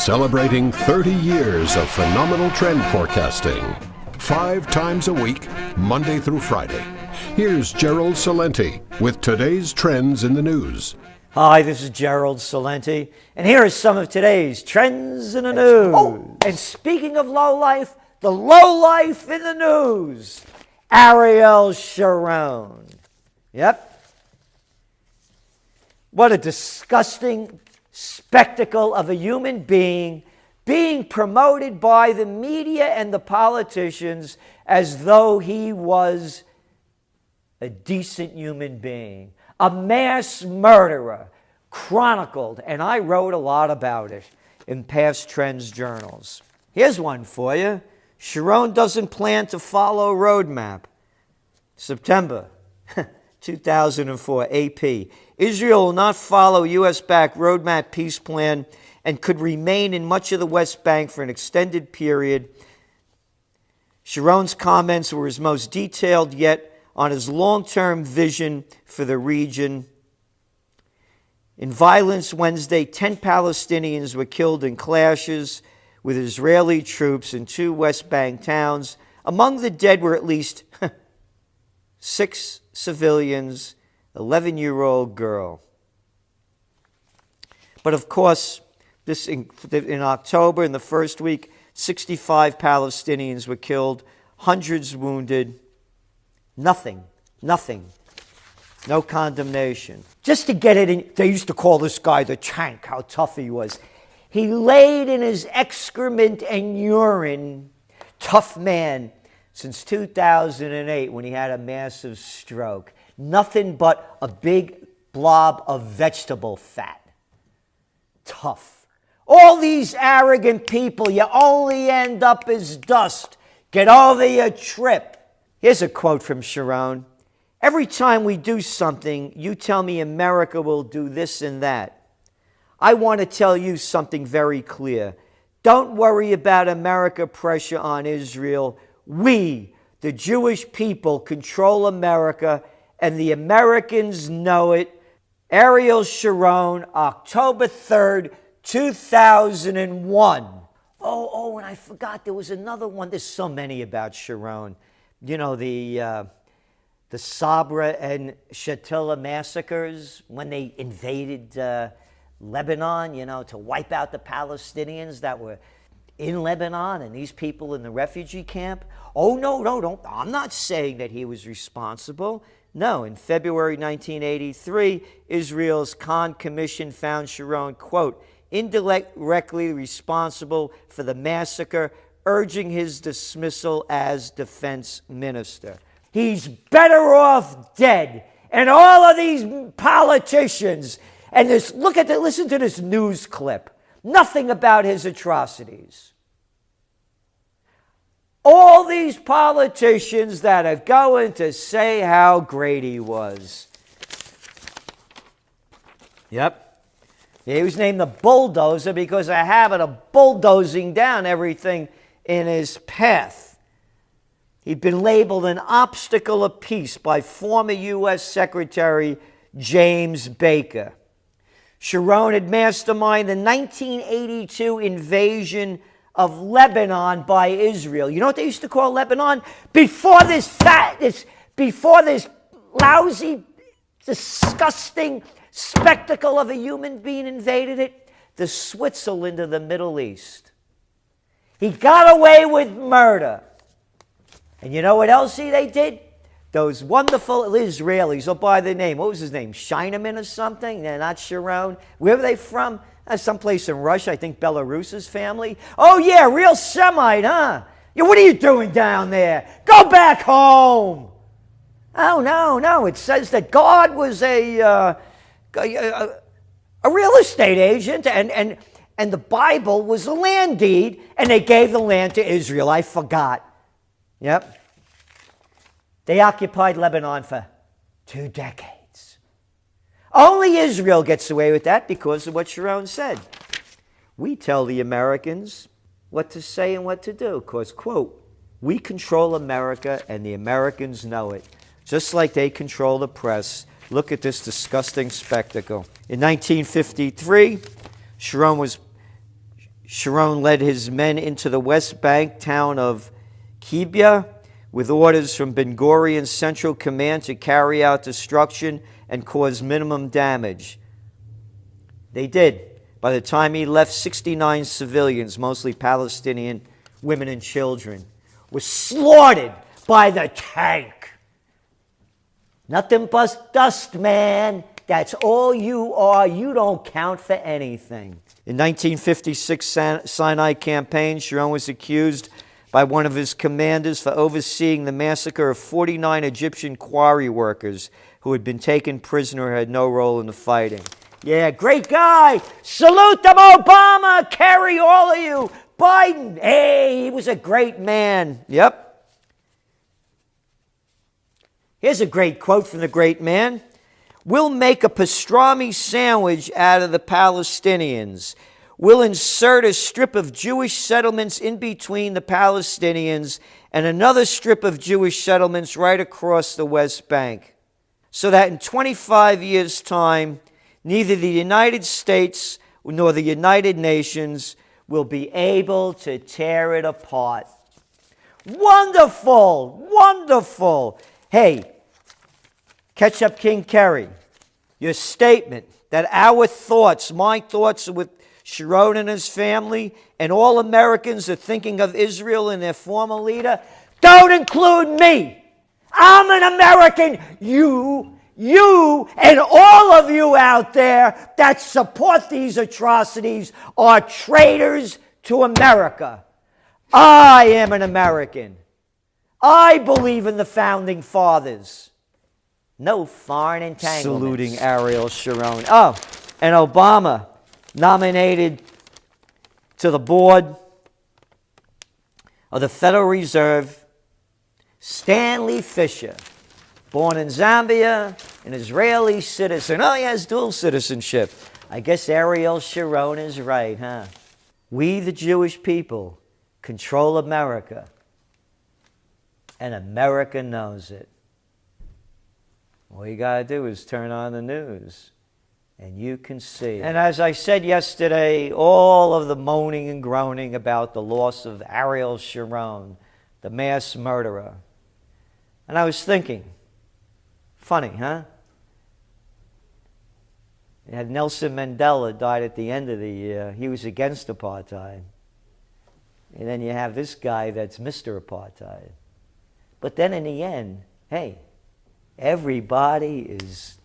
Celebrating 30 years of phenomenal trend forecasting. 5 times a week, Monday through Friday. Here's Gerald Celente with today's trends in the news. Hi, this is Gerald Celente, and here are some of today's trends in the news. Oh, and speaking of low life, the low life in the news. Ariel Sharon. Yep. What a disgusting spectacle of a human being promoted by the media and the politicians as though he was a decent human being. A mass murderer, chronicled, and I wrote a lot about it in past trends journals. Here's one for you. Sharon doesn't plan to follow roadmap. September 2004, AP. Israel will not follow U.S.-backed roadmap peace plan and could remain in much of the West Bank for an extended period. Sharon's comments were his most detailed yet on his long-term vision for the region. In violence Wednesday, 10 Palestinians were killed in clashes with Israeli troops in 2 West Bank towns. Among the dead were at least 6 civilians, 11-year-old girl. But of course, this in October, in the first week, 65 Palestinians were killed, hundreds wounded. Nothing. No condemnation. Just to get it in, they used to call this guy the tank, how tough he was. He laid in his excrement and urine, tough man, since 2008 when he had a massive stroke. Nothing but a big blob of vegetable fat. Tough. All these arrogant people, you only end up as dust. Get over your trip. Here's a quote from Sharon. Every time we do something, you tell me America will do this and that. I want to tell you something very clear. Don't worry about America pressure on Israel. We, the Jewish people, control America, and the Americans know it. Ariel Sharon, October 3rd, 2001. Oh, and I forgot there was another one. There's so many about Sharon. You know, the Sabra and Shatila massacres when they invaded Lebanon, you know, to wipe out the Palestinians that were in Lebanon and these people in the refugee camp. Oh, no, don't. I'm not saying that he was responsible. No, in February 1983, Israel's Khan Commission found Sharon, quote, indirectly responsible for the massacre, urging his dismissal as defense minister. He's better off dead. And all of these politicians, and listen to this news clip. Nothing about his atrocities. All these politicians that are going to say how great he was. Yep. He was named the bulldozer because of a habit of bulldozing down everything in his path. He'd been labeled an obstacle of peace by former U.S. Secretary James Baker. Sharon had masterminded the 1982 invasion of Lebanon by Israel. You know what they used to call Lebanon? Before this lousy, disgusting spectacle of a human being invaded it, the Switzerland of the Middle East. He got away with murder. And you know what else they did? Those wonderful Israelis, by the name, what was his name? Shineman or something? They're not Sharon. Where were they from? Someplace in Russia, I think Belarus's family. Oh yeah, real Semite, huh? Yeah, what are you doing down there? Go back home. Oh no, it says that God was a real estate agent and the Bible was a land deed and they gave the land to Israel. I forgot. Yep. They occupied Lebanon for 2 decades. Only Israel gets away with that because of what Sharon said. We tell the Americans what to say and what to do because, quote, we control America and the Americans know it. Just like they control the press. Look at this disgusting spectacle. In 1953, Sharon Sharon led his men into the West Bank town of Gibeah with orders from Ben Gurion's Central Command to carry out destruction and cause minimum damage. They did. By the time he left, 69 civilians, mostly Palestinian women and children, were slaughtered by the tank. Nothing but dust, man. That's all you are. You don't count for anything. In 1956 Sinai campaign, Sharon was accused by one of his commanders for overseeing the massacre of 49 Egyptian quarry workers who had been taken prisoner and had no role in the fighting. Yeah, great guy. Salute them, Obama, Kerry, all of you. Biden, hey, he was a great man. Yep. Here's a great quote from the great man. We'll make a pastrami sandwich out of the Palestinians. We'll insert a strip of Jewish settlements in between the Palestinians and another strip of Jewish settlements right across the West Bank, so that in 25 years' time, neither the United States nor the United Nations will be able to tear it apart. Wonderful, wonderful. Hey, Ketchup King Kerry, your statement that our thoughts, my thoughts are with Sharon and his family, and all Americans are thinking of Israel and their former leader, don't include me. I'm an American. You, and all of you out there that support these atrocities are traitors to America. I am an American. I believe in the founding fathers. No foreign entanglements. Saluting Ariel Sharon. Oh, and Obama nominated to the board of the Federal Reserve Stanley Fischer, born in Zambia, an Israeli citizen. Oh, he has dual citizenship. I guess Ariel Sharon is right, huh? We, the Jewish people, control America, and America knows it. All you got to do is turn on the news, and you can see it. And as I said yesterday, all of the moaning and groaning about the loss of Ariel Sharon, the mass murderer. And I was thinking, funny, huh? You had Nelson Mandela died at the end of the year. He was against apartheid. And then you have this guy that's Mr. Apartheid. But then in the end, hey, everybody is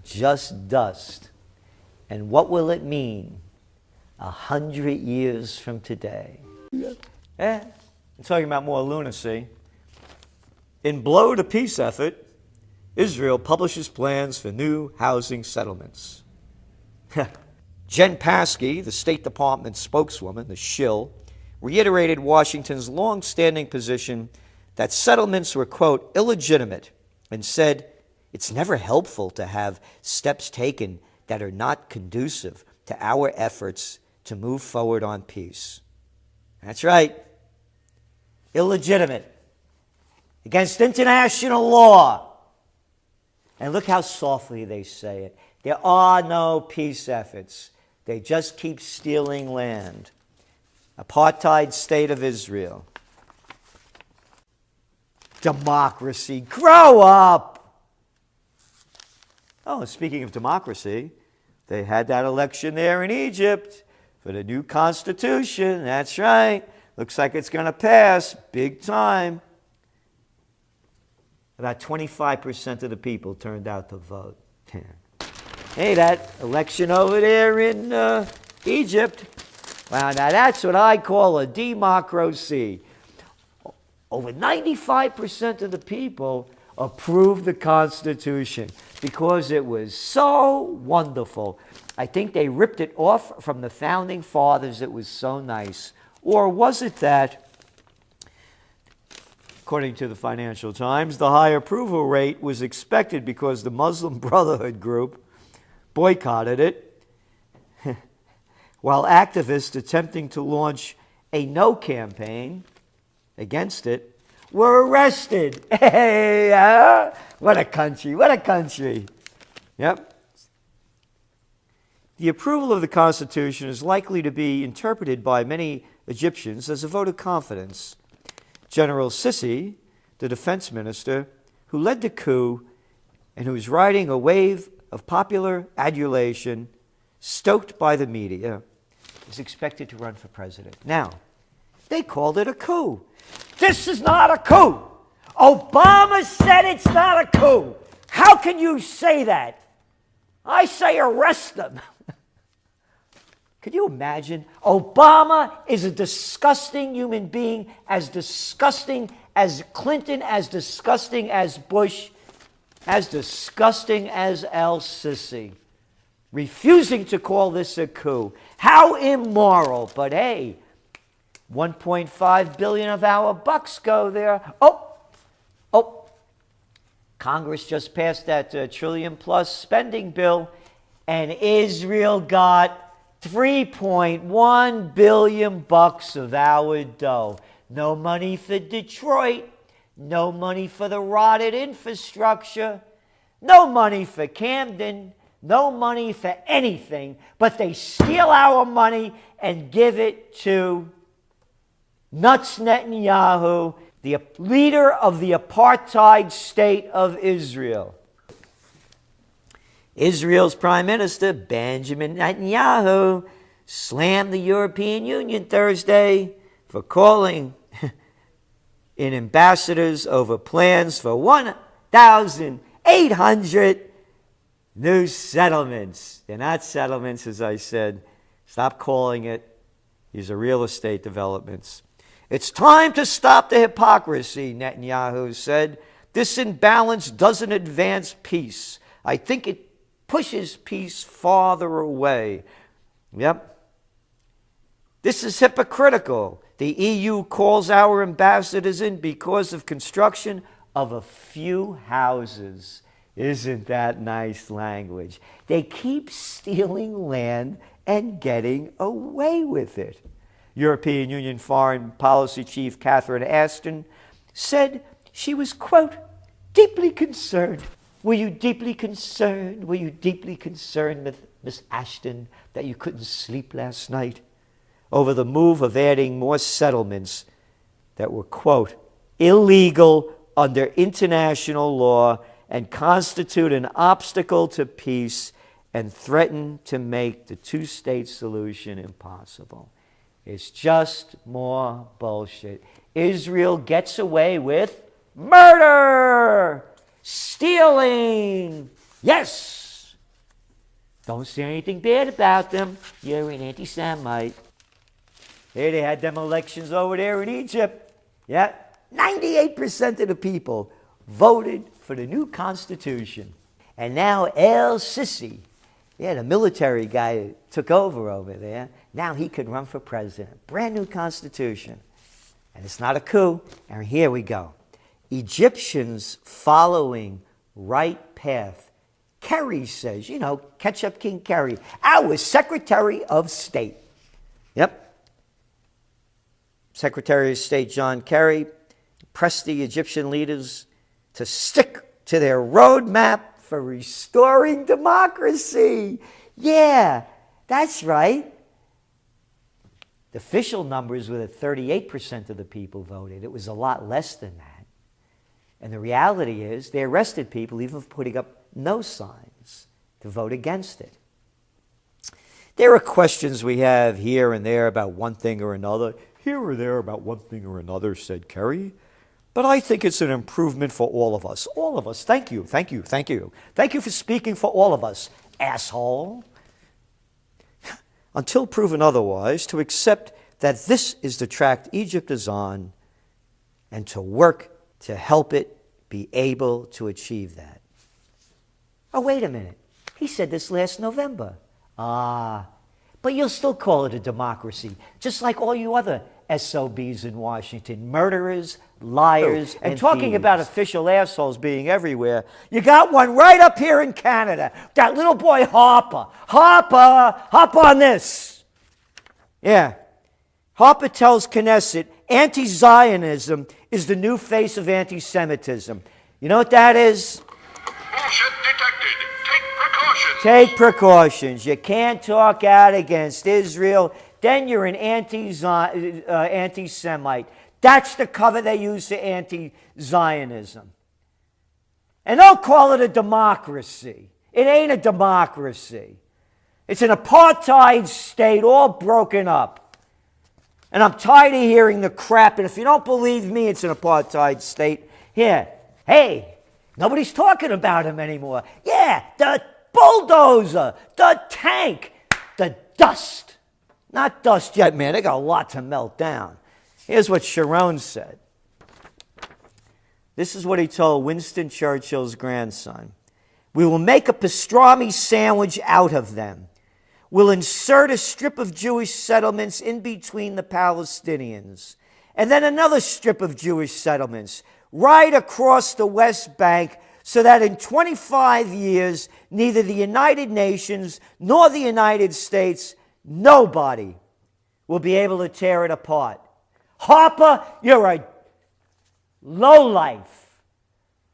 just dust. And what will it mean 100 years from today? I'm talking about more lunacy. In blow to peace effort, Israel publishes plans for new housing settlements. Jen Psaki, the State Department spokeswoman, the shill, reiterated Washington's long-standing position that settlements were, quote, illegitimate, and said it's never helpful to have steps taken that are not conducive to our efforts to move forward on peace. That's right. Illegitimate. Against international law. And look how softly they say it. There are no peace efforts. They just keep stealing land. Apartheid state of Israel. Democracy. Grow up! Oh, speaking of democracy, they had that election there in Egypt for the new constitution. That's right. Looks like it's going to pass big time. About 25% of the people turned out to vote. Hey, that election over there in Egypt, well, now that's what I call a democracy. Over 95% of the people approved the Constitution because it was so wonderful. I think they ripped it off from the Founding Fathers. It was so nice. Or was it that, according to the Financial Times, the high approval rate was expected because the Muslim Brotherhood group boycotted it, while activists attempting to launch a no campaign against it were arrested. Hey, what a country, what a country. Yep. The approval of the Constitution is likely to be interpreted by many Egyptians as a vote of confidence. General Sisi, the defense minister, who led the coup and who is riding a wave of popular adulation stoked by the media, is expected to run for president. Now, they called it a coup. This is not a coup. Obama said it's not a coup. How can you say that? I say arrest them. Could you imagine? Obama is a disgusting human being, as disgusting as Clinton, as disgusting as Bush, as disgusting as el-Sisi. Refusing to call this a coup. How immoral. But hey, 1.5 billion of our bucks go there. Congress just passed that trillion plus spending bill, and Israel got 3.1 billion bucks of our dough. No money for Detroit, no money for the rotted infrastructure, no money for Camden, no money for anything, but they steal our money and give it to Nuts Netanyahu, the leader of the apartheid state of Israel. Israel's Prime Minister, Benjamin Netanyahu, slammed the European Union Thursday for calling in ambassadors over plans for 1,800 new settlements. They're not settlements, as I said. Stop calling it. These are real estate developments. It's time to stop the hypocrisy, Netanyahu said. This imbalance doesn't advance peace. I think it pushes peace farther away. Yep. This is hypocritical. The EU calls our ambassadors in because of construction of a few houses. Isn't that nice language? They keep stealing land and getting away with it. European Union Foreign Policy Chief Catherine Ashton said she was, quote, deeply concerned. Were you deeply concerned? Were you deeply concerned, Miss Ashton, that you couldn't sleep last night over the move of adding more settlements that were, quote, illegal under international law and constitute an obstacle to peace and threaten to make the two-state solution impossible? It's just more bullshit. Israel gets away with murder, stealing. Yes. Don't say anything bad about them. You're an anti-Semite. Hey, they had them elections over there in Egypt. Yeah, 98% of the people voted for the new constitution. And now el-Sisi, the military guy that took over there, now he could run for president. Brand new constitution. And it's not a coup. And here we go. Egyptians following right path. Kerry says, Ketchup King Kerry, our Secretary of State. Yep. Secretary of State John Kerry pressed the Egyptian leaders to stick to their roadmap for restoring democracy. Yeah, that's right. The official numbers were that 38% of the people voted. It was a lot less than that. And the reality is they arrested people even for putting up no signs to vote against it. There are questions we have here and there about one thing or another. Here or there about one thing or another, said Kerry. But I think it's an improvement for all of us. All of us. Thank you, thank you, thank you. Thank you for speaking for all of us, asshole. Until proven otherwise, to accept that this is the track Egypt is on and to work to help it be able to achieve that. Oh, wait a minute. He said this last November. But you'll still call it a democracy, just like all you other SOBs in Washington, murderers, liars, and talking thieves. About official assholes being everywhere. You got one right up here in Canada, that little boy Harper. Harper, hop on this. Yeah. Harper tells Knesset anti-Zionism is the new face of anti-Semitism. You know what that is? Bullshit detected. Take precautions. Take precautions. You can't talk out against Israel. Then you're an anti-Semite. That's the cover they use for anti-Zionism. And don't call it a democracy. It ain't a democracy. It's an apartheid state all broken up. And I'm tired of hearing the crap. And if you don't believe me, it's an apartheid state. Here, hey, nobody's talking about him anymore. Yeah, the bulldozer, the tank, the dust. Not dust yet, man. They got a lot to melt down. Here's what Sharon said. This is what he told Winston Churchill's grandson. We will make a pastrami sandwich out of them. We'll insert a strip of Jewish settlements in between the Palestinians, and then another strip of Jewish settlements right across the West Bank, so that in 25 years, neither the United Nations nor the United States, nobody will be able to tear it apart. Harper, you're a lowlife.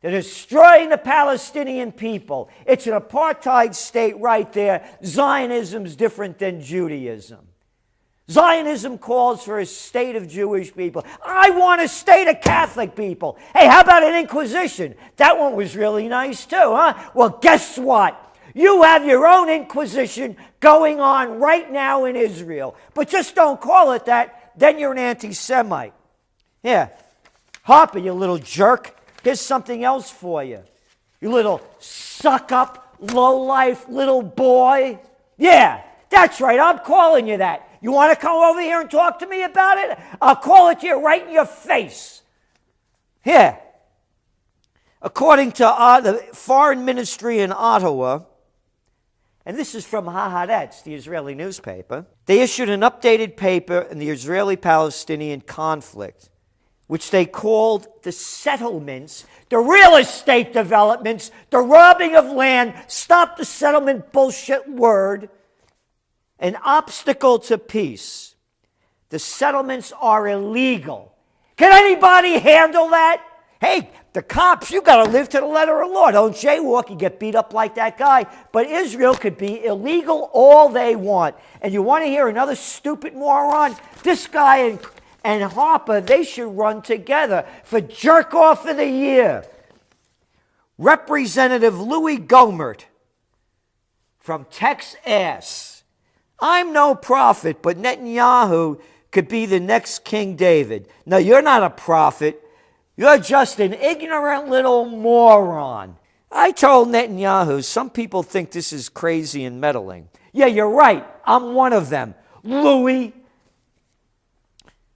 They're destroying the Palestinian people. It's an apartheid state right there. Zionism's different than Judaism. Zionism calls for a state of Jewish people. I want a state of Catholic people. Hey, how about an Inquisition? That one was really nice too, huh? Well, guess what? You have your own Inquisition going on right now in Israel. But just don't call it that. Then you're an anti-Semite. Yeah. Harper, you little jerk. Here's something else for you. You little suck-up, low-life little boy. Yeah, that's right. I'm calling you that. You want to come over here and talk to me about it? I'll call it to you right in your face. Here. According to the Foreign Ministry in Ottawa, and this is from Haaretz, the Israeli newspaper, they issued an updated paper in the Israeli-Palestinian conflict, which they called the settlements, the real estate developments, the robbing of land, stop the settlement bullshit word, an obstacle to peace. The settlements are illegal. Can anybody handle that? Hey, the cops, you got to live to the letter of the law. Don't jaywalk, you get beat up like that guy. But Israel could be illegal all they want. And you want to hear another stupid moron? This guy and Harper, they should run together for Jerk Off of the Year. Representative Louis Gohmert from Texas. I'm no prophet, but Netanyahu could be the next King David. No, you're not a prophet. You're just an ignorant little moron. I told Netanyahu, some people think this is crazy and meddling. Yeah, you're right. I'm one of them. Louis.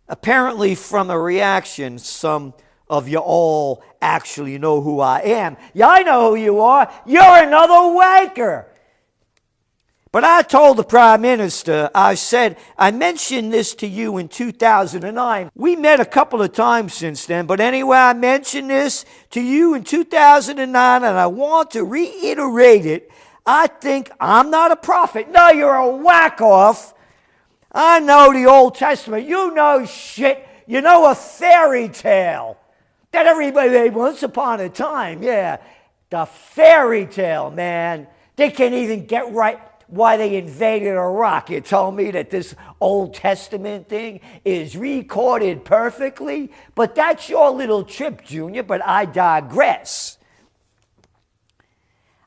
Apparently, from a reaction, some of you all actually know who I am. Yeah, I know who you are. You're another wanker. But I told the Prime Minister, I said, I mentioned this to you in 2009. We met a couple of times since then, but anyway, I mentioned this to you in 2009, and I want to reiterate it. I think I'm not a prophet. No, you're a whack-off. I know the Old Testament. You know shit. You know a fairy tale that everybody made once upon a time. Yeah, the fairy tale, man. They can't even get right why they invaded Iraq. You told me that this Old Testament thing is recorded perfectly? But that's your little trip, Junior, but I digress.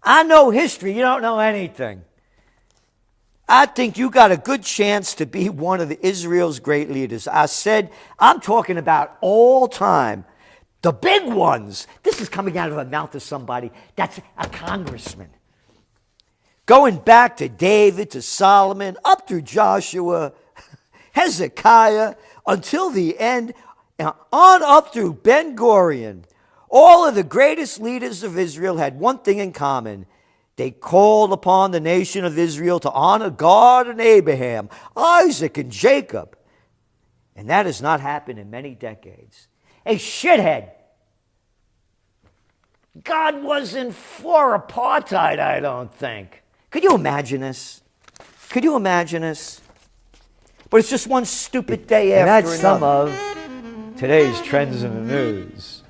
I know history. You don't know anything. I think you got a good chance to be one of the Israel's great leaders. I said, I'm talking about all time. The big ones. This is coming out of the mouth of somebody that's a congressman. Going back to David, to Solomon, up through Joshua, Hezekiah, until the end, and on up through Ben-Gurion. All of the greatest leaders of Israel had one thing in common. They called upon the nation of Israel to honor God and Abraham, Isaac and Jacob. And that has not happened in many decades. Hey, shithead. God wasn't for apartheid, I don't think. Could you imagine this? Could you imagine this? But it's just one stupid day after another. And that's some of today's trends in the news.